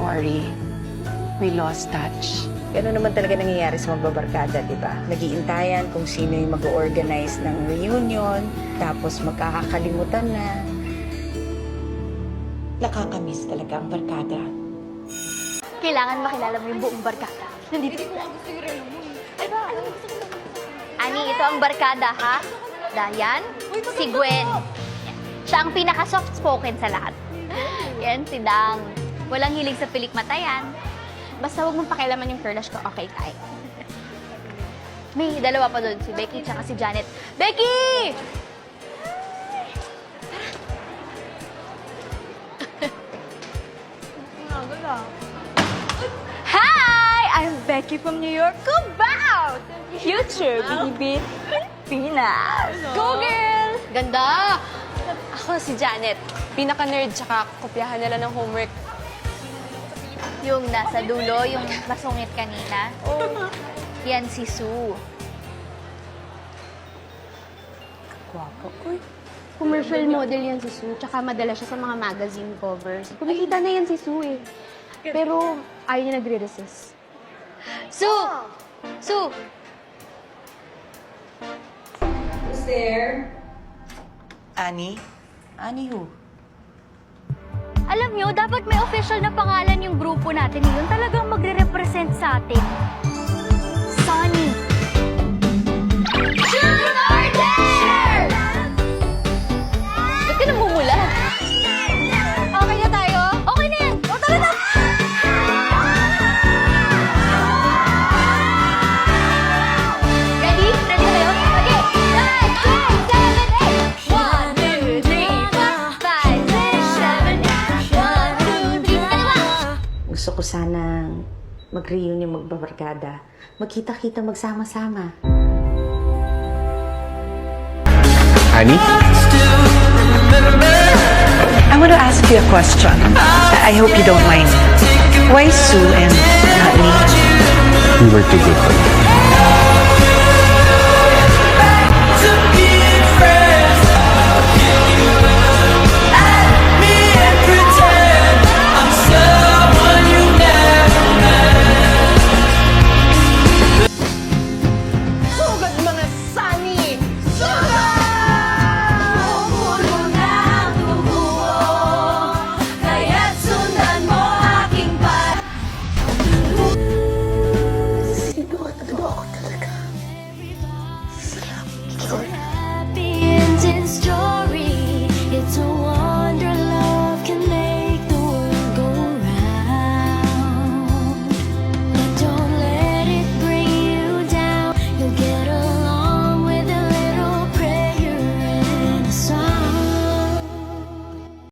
sorry. We lost touch. Gano'n naman talaga nangyayari sa magbabarkada, di ba? Nag-iintayan kung sino yung mag-organize ng reunion, tapos magkakakalimutan na. Nakakamiss talaga ang barkada. Kailangan makilala mo yung buong barkada. Nandito. Ani, ito ang barkada, ha? Dayan, si Gwen. Siya ang pinaka-soft-spoken sa lahat. Yan, si Dang. Walang hilig sa pilikmatayan. Basta huwag mong pakialaman yung curlash ko, okay, Kai? May dalawa pa doon, si Becky tsaka si Janet. Becky! Hi! I'm Becky from New York. Cubao! Future baby Pinas. Go, girl! Ganda! Ako si Janet. Pinaka-nerd, tsaka kopyahan nila ng homework. Yung nasa dulo, yung masungit kanina. Yan si Sue. Gwapo. Commercial model yan si Sue, tsaka madala siya sa mga magazine covers. Kumikita na yan si Sue eh. Pero ayaw niya nagre-resist. Sue! Sue! Who's there? Annie? Annie who? Alam nyo, dapat may official na pangalan yung grupo natin ngayon. Talagang magre-represent sa atin. Sunny. Truth or Dare! Ba't ka namumula? Okay na tayo? Okay na yan! O, tara na! Ready? Ready na kayo? Okay! 9, 10, 7, 8! 1, 2, 3, 4, 5, 6, 7, 8! 1, 2, 3, kaliwa! Gusto ko sanang mag-reunion magbabarkada. Magkita-kita magsama-sama. Annie? I want to ask you a question. I hope you don't mind. Why Sue and not me? We were too good for you.